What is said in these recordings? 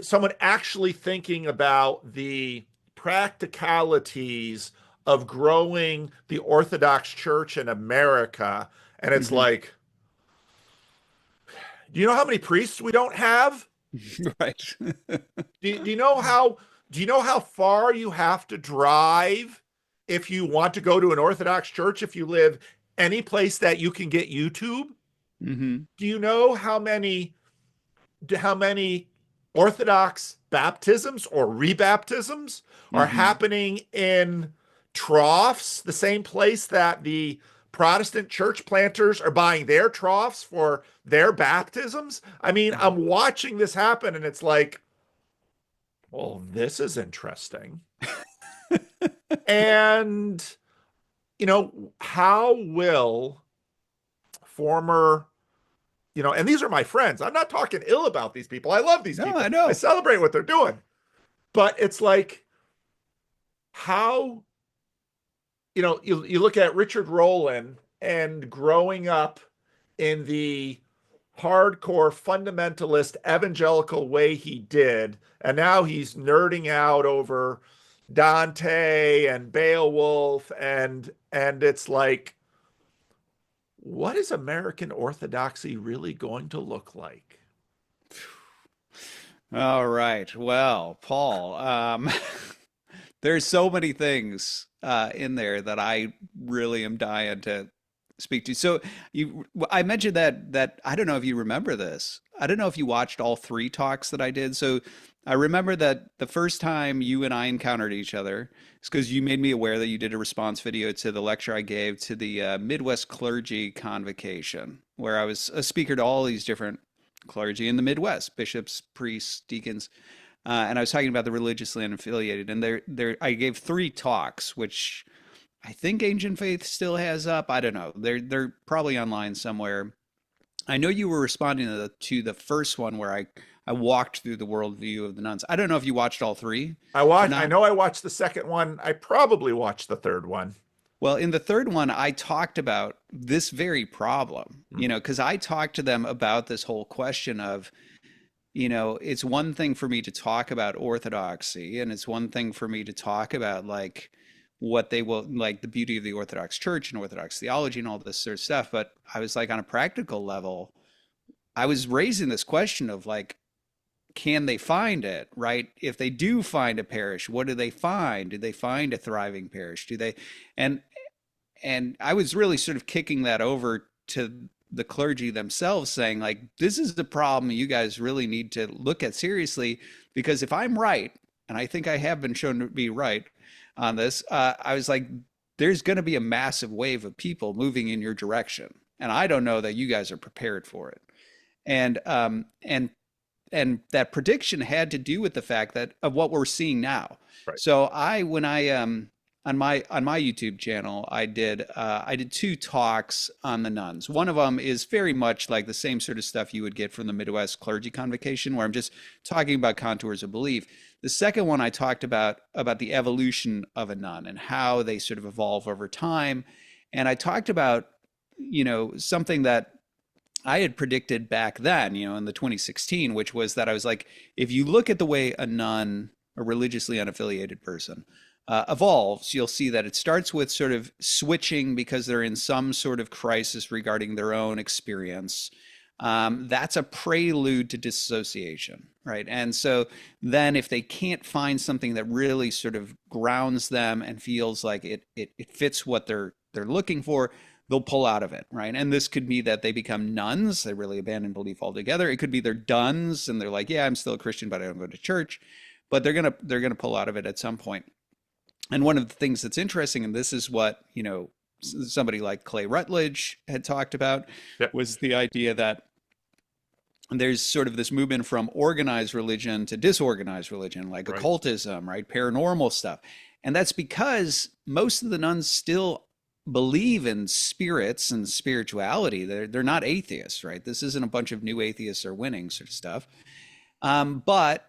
someone actually thinking about the practicalities of growing the Orthodox Church in America. And it's Hmm. like, do you know how many priests we don't have? Right. Do you know how far you have to drive if you want to go to an Orthodox church if you live any place that you can get YouTube? Hmm. Do you know how many Orthodox baptisms or rebaptisms are Hmm. happening in troughs, the same place that the Protestant church planters are buying their troughs for their baptisms? I mean, I'm watching this happen and it's like, well, this is interesting. And, how will former, and these are my friends. I'm not talking ill about these people. I love these No, I people. I know. celebrate what they're doing. But it's like, how, you look at Richard Rowland and growing up in the hardcore fundamentalist evangelical way he did, and now he's nerding out over Dante and Beowulf, and it's like, what is American Orthodoxy really going to look like? All right. Well, Paul, there's so many things in there that I really am dying to speak to. So I mentioned that I don't know if you remember this. I don't know if you watched all three talks that I did. So I remember that the first time you and I encountered each other is because you made me aware that you did a response video to the lecture I gave to the Midwest Clergy Convocation, where I was a speaker to all these different clergy in the Midwest, bishops, priests, deacons. And I was talking about the religiously unaffiliated, and I gave three talks, which I think Ancient Faith still has up. I don't know. They're probably online somewhere. I know you were responding to the first one where I walked through the worldview of the nuns. I don't know if you watched all three or I not. know I watched the second one. I probably watched the third one. Well, in the third one, I talked about this very problem, Mm. because I talked to them about this whole question of, it's one thing for me to talk about orthodoxy, and it's one thing for me to talk about like what they will like the beauty of the Orthodox Church and Orthodox theology and all this sort of stuff. But I was like, on a practical level, I was raising this question of like, can they find it, right? If they do find a parish, what do they find? Do they find a thriving parish? Do they? And and I was really sort of kicking that over to the clergy themselves, saying like, this is the problem you guys really need to look at seriously, because if I'm right, and I think I have been shown to be right on this, I was like, there's going to be a massive wave of people moving in your direction, and I don't know that you guys are prepared for it. And that prediction had to do with the fact that of what we're seeing now. Right. So when I on my YouTube channel, I did two talks on the nuns. One of them is very much like the same sort of stuff you would get from the Midwest Clergy Convocation, where I'm just talking about contours of belief. The second one I talked about the evolution of a nun and how they sort of evolve over time, and I talked about something that I had predicted back then, in the 2016, which was that I was like, if you look at the way a nun, a religiously unaffiliated person, evolves, you'll see that it starts with sort of switching because they're in some sort of crisis regarding their own experience. That's a prelude to dissociation, right? And so then if they can't find something that really sort of grounds them and feels like it fits what they're looking for, they'll pull out of it, right? And this could be that they become nuns, they really abandon belief altogether. It could be they're duns and they're like, yeah, I'm still a Christian, but I don't go to church. But they're gonna pull out of it at some point. And one of the things that's interesting, and this is what, somebody like Clay Rutledge had talked about, Yep. was the idea that there's sort of this movement from organized religion to disorganized religion, like Right. occultism, right? Paranormal stuff. And that's because most of the nuns still believe in spirits and spirituality. They're not atheists, right? This isn't a bunch of new atheists are winning sort of stuff. But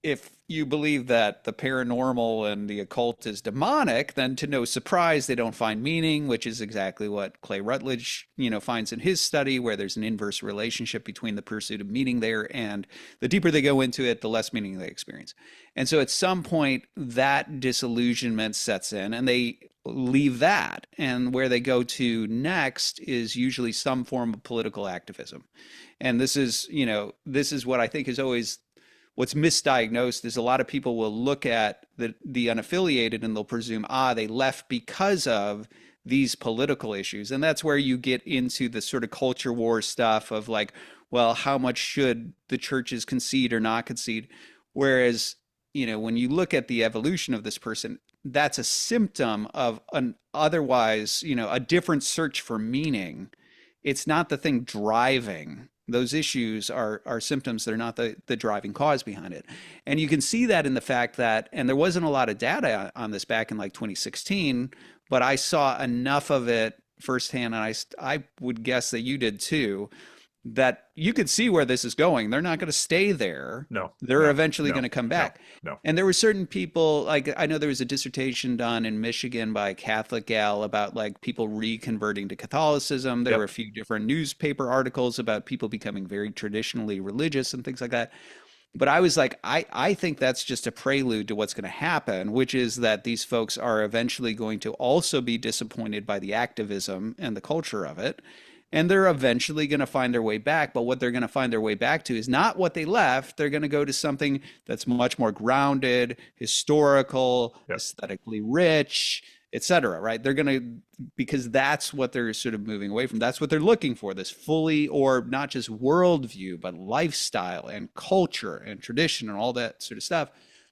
if you believe that the paranormal and the occult is demonic, then to no surprise they don't find meaning, which is exactly what Clay Rutledge, finds in his study, where there's an inverse relationship between the pursuit of meaning there, and the deeper they go into it, the less meaning they experience. And so at some point that disillusionment sets in and they leave that. And where they go to next is usually some form of political activism. And this is what I think is always what's misdiagnosed is a lot of people will look at the unaffiliated and they'll presume, they left because of these political issues. And that's where you get into the sort of culture war stuff of like, well, how much should the churches concede or not concede? Whereas, when you look at the evolution of this person, that's a symptom of an otherwise, a different search for meaning. It's not the thing driving. Those issues are symptoms. They're not the driving cause behind it. And you can see that in the fact that, and there wasn't a lot of data on this back in like 2016, but I saw enough of it firsthand, and I would guess that you did too, that you could see where this is going. They're not going to stay there. No. They're eventually going to come back. No. And there were certain people, like I know there was a dissertation done in Michigan by a Catholic gal about like people reconverting to Catholicism. There were a few different newspaper articles about people becoming very traditionally religious and things like that. But I was like, I think that's just a prelude to what's going to happen, which is that these folks are eventually going to also be disappointed by the activism and the culture of it. And they're eventually going to find their way back. But what they're going to find their way back to is not what they left. They're going to go to something that's much more grounded, historical, aesthetically rich, etc. Right? They're going to, because that's what they're sort of moving away from. That's what they're looking for, this fully, or not just worldview, but lifestyle and culture and tradition and all that sort of stuff.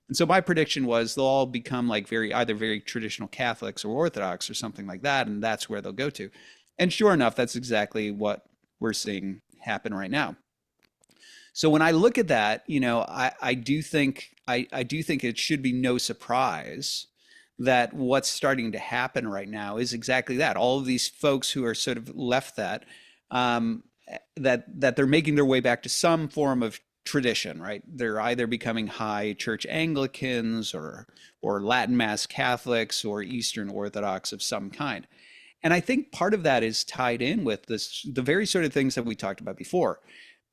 And so my prediction was they'll all become like either very traditional Catholics or Orthodox or something like that. And that's where they'll go to. And sure enough, that's exactly what we're seeing happen right now. So when I look at that, I do think it should be no surprise that what's starting to happen right now is exactly that. All of these folks who are sort of left that they're making their way back to some form of tradition, right? They're either becoming high church Anglicans or Latin Mass Catholics or Eastern Orthodox of some kind. And I think part of that is tied in with the very sort of things that we talked about before.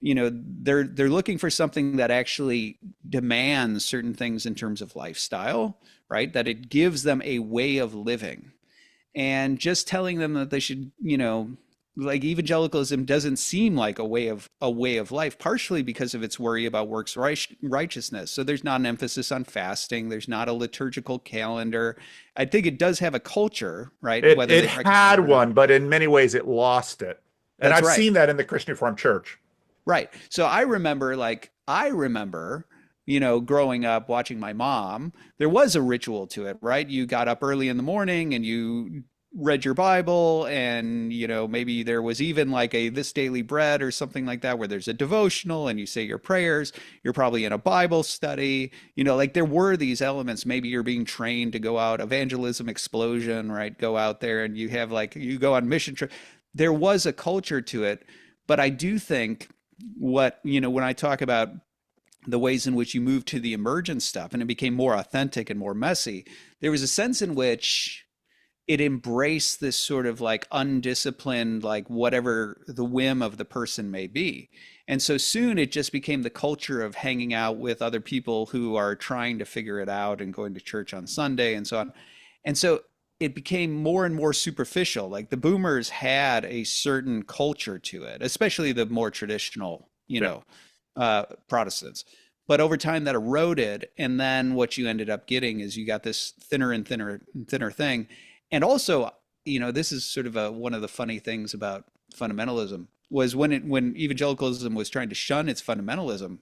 They're looking for something that actually demands certain things in terms of lifestyle, right? That it gives them a way of living. And just telling them that they should, like evangelicalism doesn't seem like a way of life, partially because of its worry about works righteousness. So there's not an emphasis on fasting. There's not a liturgical calendar. I think it does have a culture, right? It had one, but in many ways it lost it. And I've seen that in the Christian Reformed Church. Right. So I remember, growing up watching my mom, there was a ritual to it, right? You got up early in the morning and you read your Bible, and maybe there was even like a This Daily Bread or something like that where there's a devotional and you say your prayers. You're probably in a Bible study, like there were these elements. Maybe you're being trained to go out, evangelism explosion, right? Go out there and you have you go on mission trip. There was a culture to it. But I do think when I talk about the ways in which you moved to the emergent stuff and it became more authentic and more messy, there was a sense in which it embraced this sort of like undisciplined, like whatever the whim of the person may be. And so soon it just became the culture of hanging out with other people who are trying to figure it out and going to church on Sunday and so on. And so it became more and more superficial. Like the boomers had a certain culture to it, especially the more traditional, Protestants. But over time that eroded. And then what you ended up getting is you got this thinner and thinner and thinner thing. And also, this is sort of one of the funny things about fundamentalism was when evangelicalism was trying to shun its fundamentalism,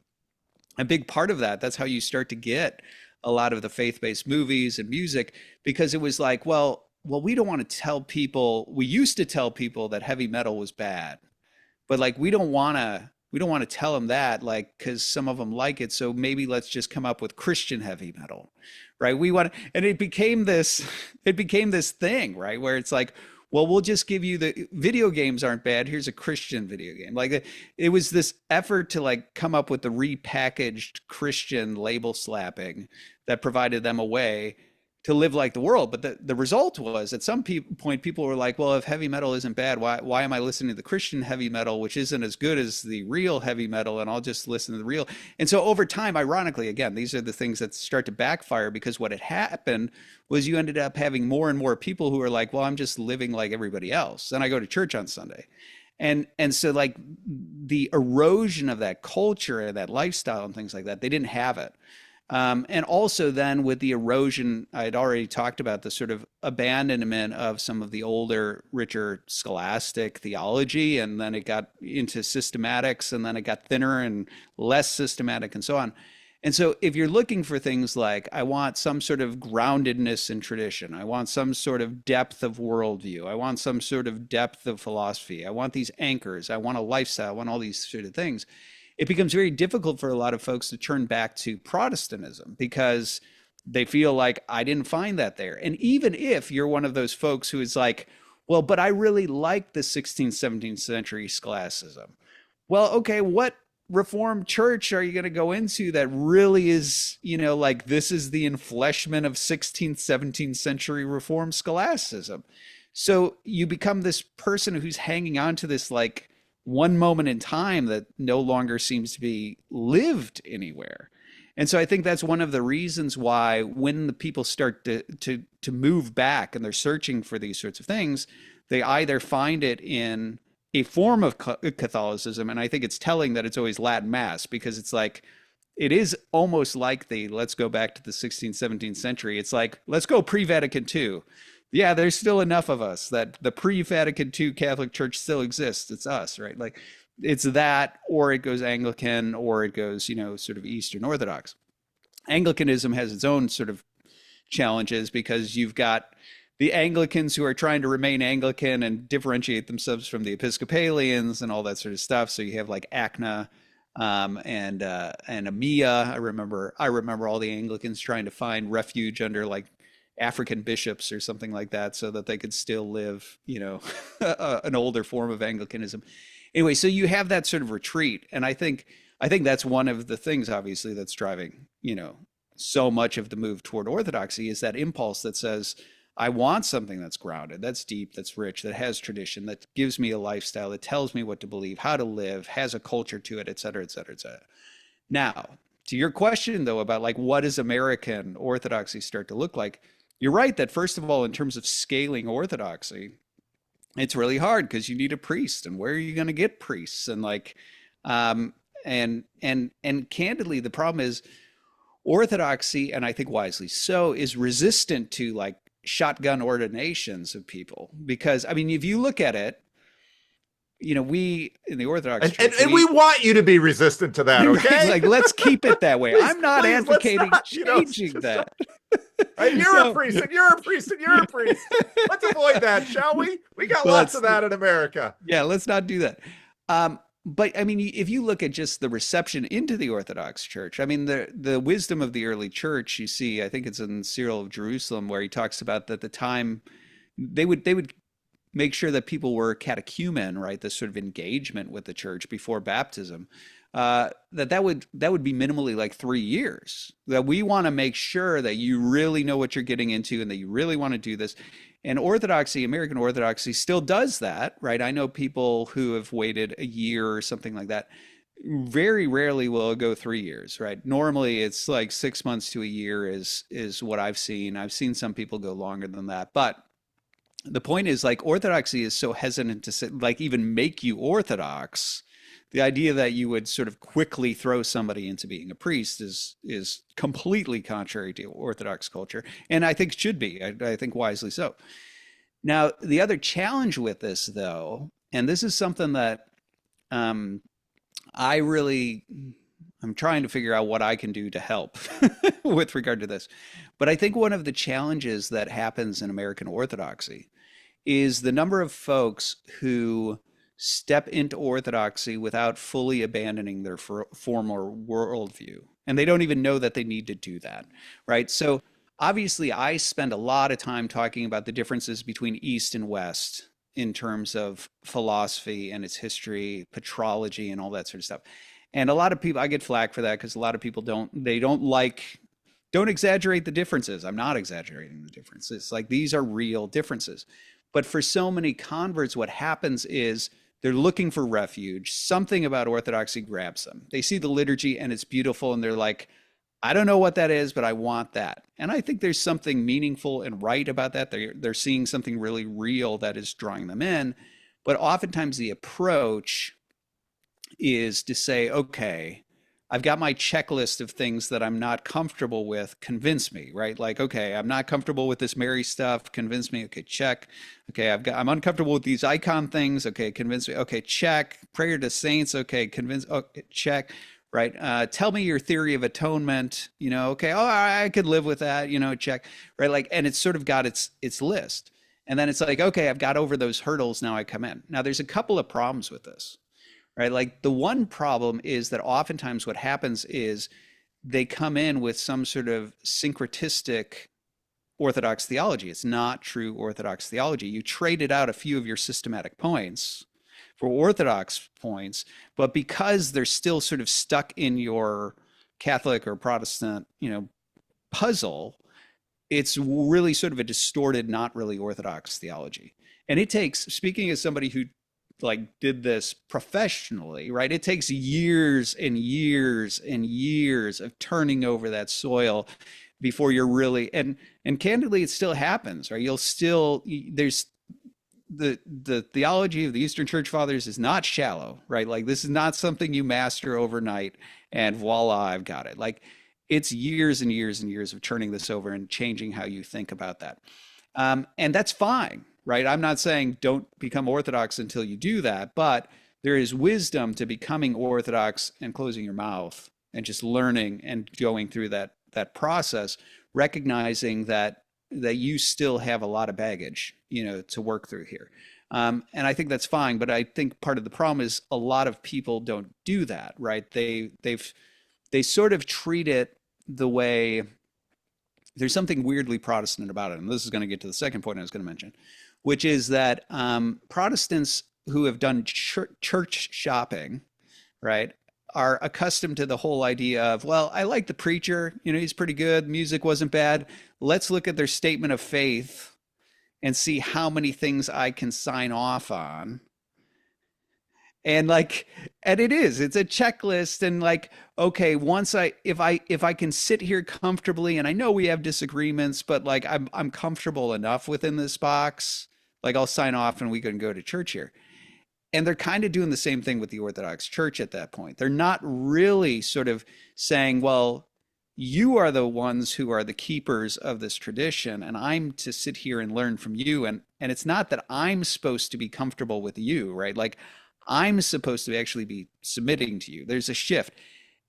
a big part of that's how you start to get a lot of the faith-based movies and music, because it was like, well, we don't want to tell people, we used to tell people that heavy metal was bad, but like, we don't want to tell them that, like, because some of them like it. So maybe let's just come up with Christian heavy metal, right? And it became this thing, right? Where it's like, well, we'll just give you the video games aren't bad. Here's a Christian video game. Like it was this effort to like come up with the repackaged Christian label slapping that provided them a way to live like the world. But the result was at some point, people were like, well, if heavy metal isn't bad, why am I listening to the Christian heavy metal, which isn't as good as the real heavy metal? And I'll just listen to the real. And so over time, ironically, again, these are the things that start to backfire, because what had happened was you ended up having more and more people who are like, well, I'm just living like everybody else. And I go to church on Sunday. And so like the erosion of that culture and that lifestyle and things like that, they didn't have it. And also then with the erosion, I'd already talked about the sort of abandonment of some of the older, richer scholastic theology, and then it got into systematics, and then it got thinner and less systematic and so on. And so if you're looking for things like, I want some sort of groundedness in tradition, I want some sort of depth of worldview, I want some sort of depth of philosophy, I want these anchors, I want a lifestyle, I want all these sort of things, it becomes very difficult for a lot of folks to turn back to Protestantism, because they feel like, I didn't find that there. And even if you're one of those folks who is like, well, but I really like the 16th, 17th century scholasticism. Well, okay, what Reformed church are you going to go into that really is, like this is the enfleshment of 16th, 17th century Reformed scholasticism? So you become this person who's hanging on to this like one moment in time that no longer seems to be lived anywhere. And so I think that's one of the reasons why when the people start to move back and they're searching for these sorts of things, they either find it in a form of Catholicism, and I think it's telling that it's always Latin Mass, because it's like, it is almost like let's go back to the 16th, 17th century. It's like, let's go pre-Vatican II. Yeah, there's still enough of us that the pre-Vatican II Catholic Church still exists. It's us, right? Like it's that, or it goes Anglican, or it goes, sort of Eastern Orthodox. Anglicanism has its own sort of challenges, because you've got the Anglicans who are trying to remain Anglican and differentiate themselves from the Episcopalians and all that sort of stuff. So you have like ACNA and EMEA. I remember all the Anglicans trying to find refuge under like African bishops or something like that, so that they could still live, an older form of Anglicanism. Anyway, so you have that sort of retreat, and I think that's one of the things, obviously, that's driving, so much of the move toward orthodoxy, is that impulse that says, I want something that's grounded, that's deep, that's rich, that has tradition, that gives me a lifestyle, that tells me what to believe, how to live, has a culture to it, et cetera, et cetera, et cetera. Now, to your question, though, about like, what does American Orthodoxy start to look like? You're right that, first of all, in terms of scaling orthodoxy, it's really hard, because you need a priest, and where are you going to get priests? And like, and candidly, the problem is orthodoxy, and I think wisely so, is resistant to like shotgun ordinations of people, because I mean, if you look at it, we in the Orthodox Church, and we want you to be resistant to that, okay? Right, like, let's keep it that way. Please, I'm not advocating changing that. Right, you're a priest, and you're a priest, and you're a priest. Let's avoid that, shall we? We got lots of that in America. Yeah, let's not do that. But I mean, if you look at just the reception into the Orthodox Church, I mean, the wisdom of the early church, you see, I think it's in Cyril of Jerusalem, where he talks about that the time they would make sure that people were catechumen, right? This sort of engagement with the church before baptism. That would be minimally like 3 years. That we want to make sure that you really know what you're getting into, and that you really want to do this. And Orthodoxy, American Orthodoxy, still does that, right? I know people who have waited a year or something like that. Very rarely will it go 3 years, right? Normally, it's like 6 months to a year is what I've seen. I've seen some people go longer than that, but the point is, like, Orthodoxy is so hesitant to say, like, even make you Orthodox. The idea that you would sort of quickly throw somebody into being a priest is completely contrary to Orthodox culture, and I think it should be. I think wisely so. Now, the other challenge with this, though, and this is something that I'm trying to figure out what I can do to help with regard to this. But I think one of the challenges that happens in American Orthodoxy is the number of folks who step into Orthodoxy without fully abandoning their former worldview. And they don't even know that they need to do that, right? So obviously I spend a lot of time talking about the differences between East and West in terms of philosophy and its history, patrology, and all that sort of stuff. And a lot of people, I get flack for that because a lot of people don't exaggerate the differences. I'm not exaggerating the differences. Like these are real differences. But for so many converts, what happens is they're looking for refuge. Something about Orthodoxy grabs them. They see the liturgy and it's beautiful and they're like, I don't know what that is, but I want that. And I think there's something meaningful and right about that. They're seeing something really real that is drawing them in. But oftentimes the approach is to say, okay, I've got my checklist of things that I'm not comfortable with. Convince me, right? Like, okay, I'm not comfortable with this Mary stuff. Convince me. Okay, check. Okay, I'm uncomfortable with these icon things. Okay, convince me. Okay, check. Prayer to saints. Okay, convince. Okay, check. Right. Tell me your theory of atonement. Okay. Oh, I could live with that. Check. Right. Like, and it's sort of got its list, and then it's like, okay, I've got over those hurdles. Now I come in. Now there's a couple of problems with this. Right? Like the one problem is that oftentimes what happens is they come in with some sort of syncretistic Orthodox theology. It's not true Orthodox theology. You traded out a few of your systematic points for Orthodox points, but because they're still sort of stuck in your Catholic or Protestant, puzzle, it's really sort of a distorted, not really Orthodox theology. And it takes, speaking as somebody who like did this professionally, right? It takes years and years and years of turning over that soil before you're really, and candidly, it still happens, right? There's the theology of the Eastern Church Fathers is not shallow, right? Like this is not something you master overnight and voila, I've got it. Like it's years and years and years of turning this over and changing how you think about that. And that's fine, right? I'm not saying don't become Orthodox until you do that, but there is wisdom to becoming Orthodox and closing your mouth and just learning and going through that process, recognizing that you still have a lot of baggage, to work through here. And I think that's fine, but I think part of the problem is a lot of people don't do that, right? They sort of treat it the way there's something weirdly Protestant about it. And this is going to get to the second point I was going to mention, which is that Protestants who have done church shopping, right, are accustomed to the whole idea of, well, I like the preacher, he's pretty good, music wasn't bad. Let's look at their statement of faith and see how many things I can sign off on. And it's a checklist and like, okay, if I can sit here comfortably, and I know we have disagreements, but like I'm comfortable enough within this box, like I'll sign off and we can go to church here. And they're kind of doing the same thing with the Orthodox Church at that point. They're not really sort of saying, well, you are the ones who are the keepers of this tradition, and I'm to sit here and learn from you. And it's not that I'm supposed to be comfortable with you, right? Like I'm supposed to actually be submitting to you. There's a shift.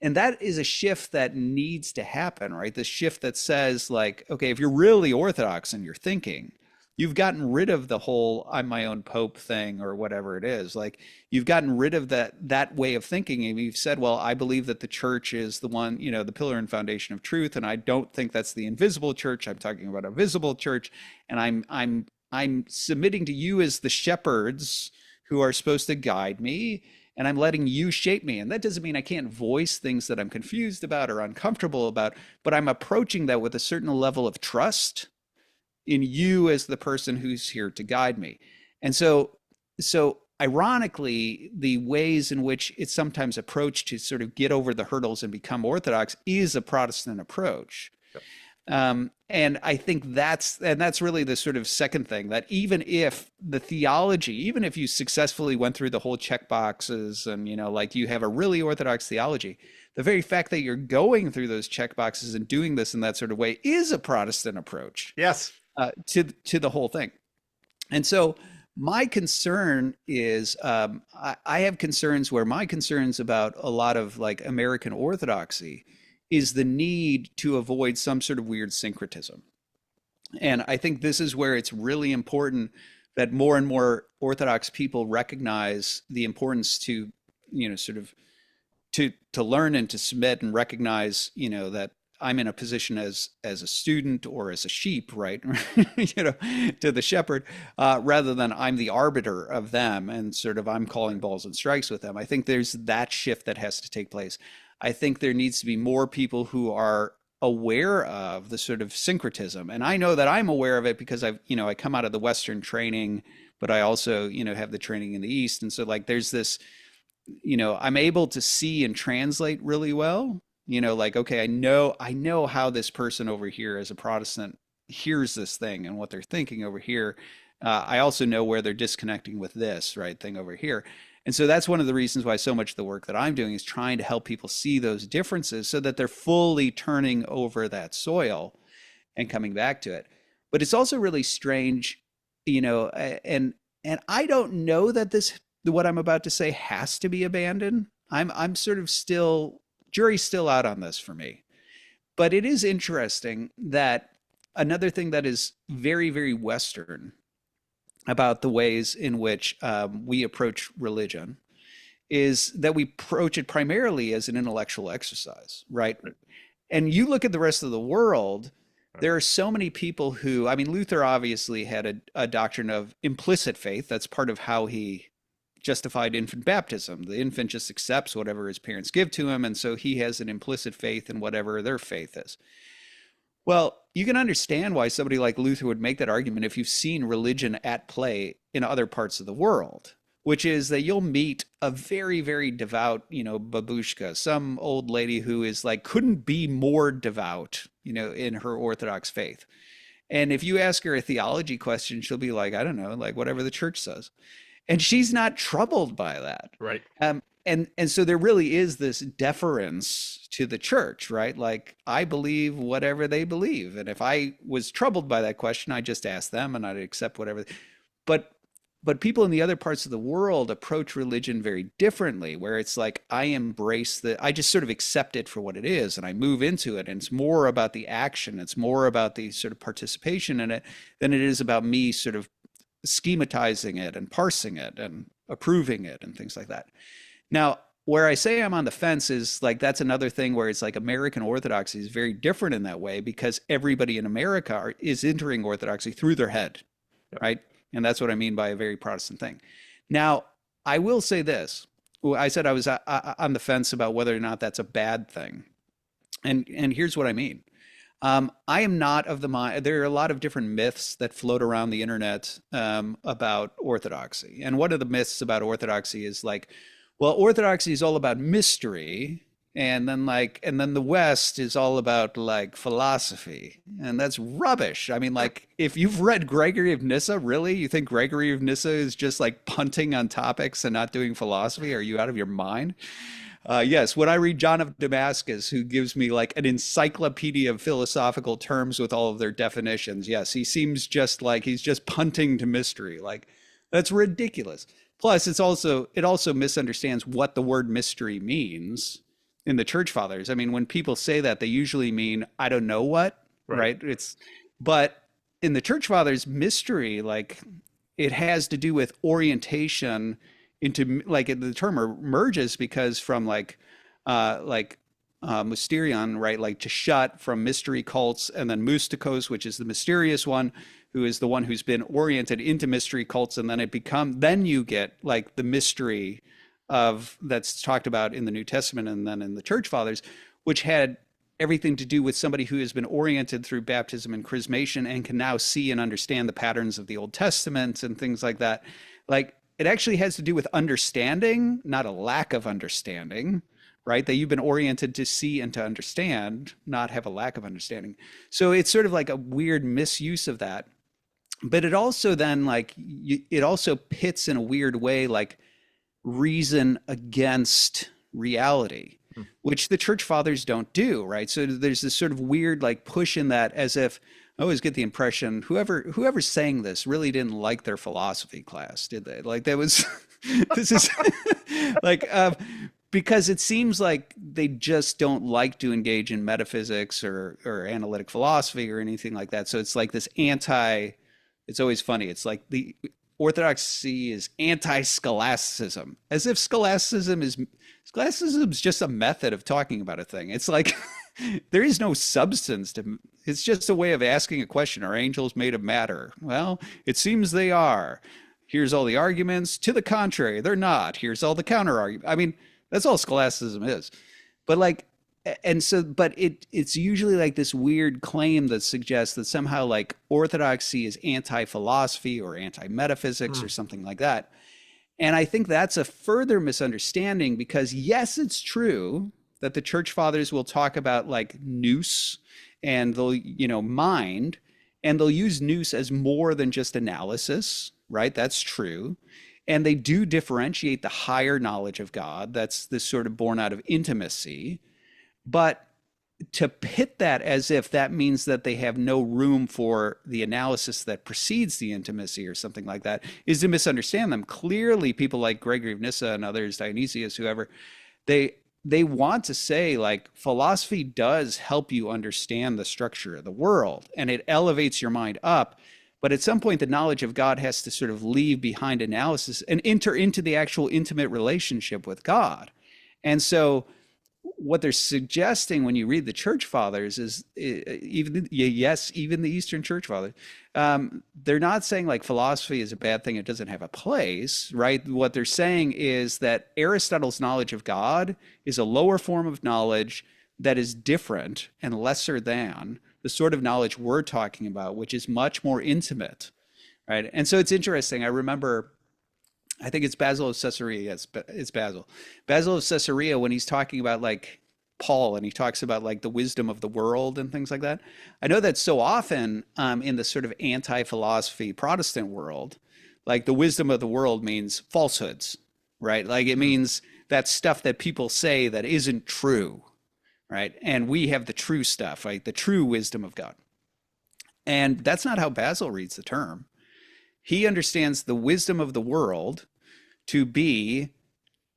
And that is a shift that needs to happen, right? The shift that says like, okay, if you're really Orthodox in your thinking, you've gotten rid of the whole I'm my own Pope thing or whatever it is. Like you've gotten rid of that way of thinking. And you've said, well, I believe that the church is the one, the pillar and foundation of truth. And I don't think that's the invisible church. I'm talking about a visible church. And I'm submitting to you as the shepherds who are supposed to guide me. And I'm letting you shape me. And that doesn't mean I can't voice things that I'm confused about or uncomfortable about, but I'm approaching that with a certain level of trust in you as the person who's here to guide me. And so ironically, the ways in which it's sometimes approached to sort of get over the hurdles and become Orthodox is a Protestant approach. Yep. And I think that's really the sort of second thing, that even if the theology, even if you successfully went through the whole check boxes and, like you have a really Orthodox theology, the very fact that you're going through those check boxes and doing this in that sort of way is a Protestant approach. Yes. To the whole thing. And so my concern is I have concerns where my concerns about a lot of like American Orthodoxy is the need to avoid some sort of weird syncretism. And I think this is where it's really important that more and more Orthodox people recognize the importance to, sort of to learn and to submit and recognize, that I'm in a position as a student or as a sheep, right? You know, to the shepherd, rather than I'm the arbiter of them and sort of I'm calling balls and strikes with them. I think there's that shift that has to take place. I think there needs to be more people who are aware of the sort of syncretism. And I know that I'm aware of it because I come out of the Western training, but I also, have the training in the East. And so like there's this, I'm able to see and translate really well. Like, okay, I know how this person over here as a Protestant hears this thing and what they're thinking over here. I also know where they're disconnecting with this right thing over here. And so that's one of the reasons why so much of the work that I'm doing is trying to help people see those differences so that they're fully turning over that soil and coming back to it. But it's also really strange, and I don't know that what I'm about to say has to be abandoned. I'm sort of still, jury's still out on this for me. But it is interesting that another thing that is very, very Western about the ways in which we approach religion is that we approach it primarily as an intellectual exercise, right? And you look at the rest of the world, there are so many people who, I mean, Luther obviously had a doctrine of implicit faith. That's part of how he justified infant baptism. The infant just accepts whatever his parents give to him. And so he has an implicit faith in whatever their faith is. Well, you can understand why somebody like Luther would make that argument if you've seen religion at play in other parts of the world, which is that you'll meet a very, very devout, babushka, some old lady who is like, couldn't be more devout, in her Orthodox faith. And if you ask her a theology question, she'll be like, I don't know, like whatever the church says. And she's not troubled by that. Right. And so there really is this deference to the church, right? Like I believe whatever they believe. And if I was troubled by that question, I'd just ask them and I'd accept whatever. But people in the other parts of the world approach religion very differently, where it's like I just sort of accept it for what it is and I move into it. And it's more about the action. It's more about the sort of participation in it than it is about me sort of schematizing it and parsing it and approving it and things like that. Now, where I say I'm on the fence is like that's another thing where it's like American Orthodoxy is very different in that way because everybody in America is entering Orthodoxy through their head, right? And that's what I mean by a very Protestant thing. Now, I will say this. I said I was on the fence about whether or not that's a bad thing. And here's what I mean. I am not of the mind. There are a lot of different myths that float around the internet about Orthodoxy. And one of the myths about Orthodoxy is like, well, Orthodoxy is all about mystery. And then the West is all about like philosophy. And that's rubbish. I mean, like if you've read Gregory of Nyssa, really? You think Gregory of Nyssa is just like punting on topics and not doing philosophy? Are you out of your mind? Yes, when I read John of Damascus, who gives me like an encyclopedia of philosophical terms with all of their definitions, yes, he seems just like he's just punting to mystery. Like that's ridiculous. Plus, it also misunderstands what the word mystery means in the church fathers. I mean, when people say that, they usually mean, I don't know what, right? But in the church fathers, mystery, like it has to do with orientation into like the term emerges because from mysterion, right? Like to shut from mystery cults and then mystikos, which is the mysterious one, who is the one who's been oriented into mystery cults. And then you get like the mystery of that's talked about in the New Testament and then in the church fathers, which had everything to do with somebody who has been oriented through baptism and chrismation and can now see and understand the patterns of the Old Testament and things like that. Like it actually has to do with understanding, not a lack of understanding, right? That you've been oriented to see and to understand, not have a lack of understanding. So it's sort of like a weird misuse of that. But it also then it also pits in a weird way, like reason against reality, which the church fathers don't do, right? So there's this sort of weird like push in that, as if I always get the impression whoever's saying this really didn't like their philosophy class, did they? Like that was this is like because it seems like they just don't like to engage in metaphysics or analytic philosophy or anything like that. So it's like this it's always funny. It's like the Orthodoxy is anti-scholasticism, as if scholasticism is just a method of talking about a thing. It's like There is no substance to it's just a way of asking a question. Are angels made of matter? Well, it seems they are. Here's all the arguments. To the contrary, they're not. Here's all the counter arguments. I mean, that's all scholasticism is. But like, and so, but it's usually like this weird claim that suggests that somehow like orthodoxy is anti-philosophy or anti-metaphysics or something like that. And I think that's a further misunderstanding because yes, it's true that the church fathers will talk about like nous and they'll, mind, and they'll use nous as more than just analysis, right? That's true. And they do differentiate the higher knowledge of God. That's this sort of born out of intimacy. But to pit that as if that means that they have no room for the analysis that precedes the intimacy or something like that is to misunderstand them. Clearly, people like Gregory of Nyssa and others, Dionysius, whoever, they want to say like philosophy does help you understand the structure of the world and it elevates your mind up. But at some point, the knowledge of God has to sort of leave behind analysis and enter into the actual intimate relationship with God. And so what they're suggesting when you read the church fathers is even the Eastern church fathers, they're not saying like philosophy is a bad thing. It doesn't have a place, right? What they're saying is that Aristotle's knowledge of God is a lower form of knowledge that is different and lesser than the sort of knowledge we're talking about, which is much more intimate, right? And so it's interesting. I remember, I think it's Basil of Caesarea. Yes, it's Basil. Basil of Caesarea, when he's talking about like Paul and he talks about like the wisdom of the world and things like that. I know that so often in the sort of anti-philosophy Protestant world, like the wisdom of the world means falsehoods, right? Like it means that stuff that people say that isn't true, right? And we have the true stuff, right? The true wisdom of God. And that's not how Basil reads the term. He understands the wisdom of the world to be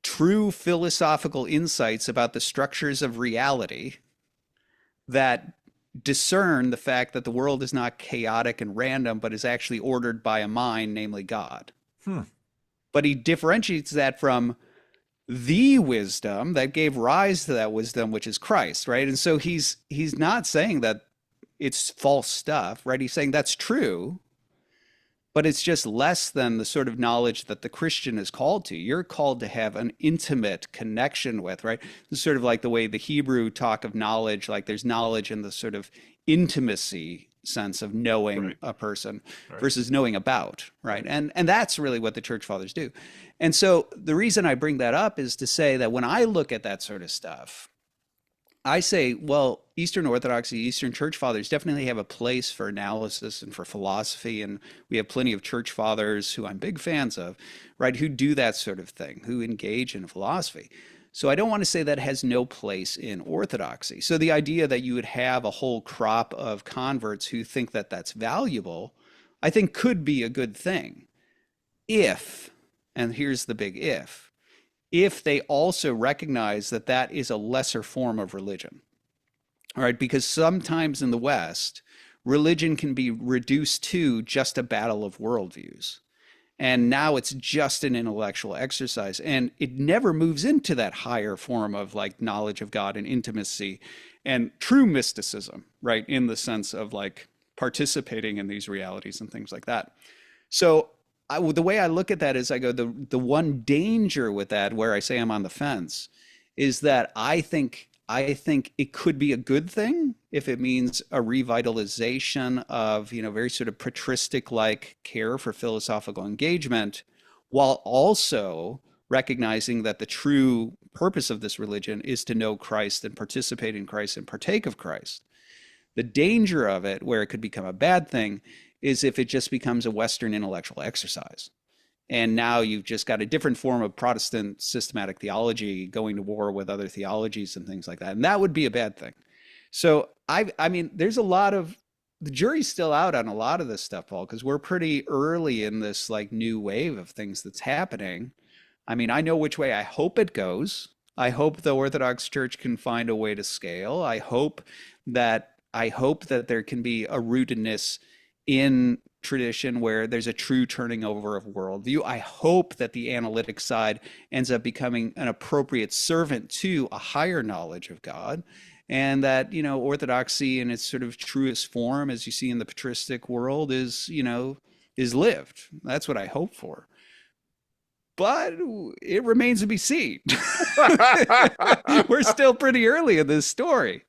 true philosophical insights about the structures of reality that discern the fact that the world is not chaotic and random, but is actually ordered by a mind, namely God. But he differentiates that from the wisdom that gave rise to that wisdom, which is Christ, right? And so he's not saying that it's false stuff, right? He's saying that's true, but it's just less than the sort of knowledge that the Christian is called to. You're called to have an intimate connection with, right? It's sort of like the way the Hebrew talk of knowledge, like there's knowledge in the sort of intimacy sense of knowing a person versus knowing about, right? And that's really what the church fathers do. And so the reason I bring that up is to say that when I look at that sort of stuff, I say, well, Eastern Orthodoxy, Eastern Church Fathers definitely have a place for analysis and for philosophy. And we have plenty of church fathers who I'm big fans of, right, who do that sort of thing, who engage in philosophy. So I don't want to say that has no place in Orthodoxy. So the idea that you would have a whole crop of converts who think that that's valuable, I think could be a good thing if, and here's the big if they also recognize that that is a lesser form of religion. All right, because sometimes in the West, religion can be reduced to just a battle of worldviews. And now it's just an intellectual exercise. And it never moves into that higher form of like knowledge of God and intimacy and true mysticism, right? In the sense of like participating in these realities and things like that. So the way I look at that is I go, the one danger with that, where I say I'm on the fence, is that I think it could be a good thing if it means a revitalization of, very sort of patristic-like care for philosophical engagement, while also recognizing that the true purpose of this religion is to know Christ and participate in Christ and partake of Christ. The danger of it, where it could become a bad thing, is if it just becomes a Western intellectual exercise. And now you've just got a different form of Protestant systematic theology going to war with other theologies and things like that. And that would be a bad thing. So I mean, there's a lot of, the jury's still out on a lot of this stuff, Paul, because we're pretty early in this like new wave of things that's happening. I mean, I know which way I hope it goes. I hope the Orthodox Church can find a way to scale. I hope that there can be a rootedness in tradition where there's a true turning over of worldview. I hope that the analytic side ends up becoming an appropriate servant to a higher knowledge of God. and that, orthodoxy in its sort of truest form, as you see in the patristic world, is lived. That's what I hope for. But it remains to be seen. We're still pretty early in this story.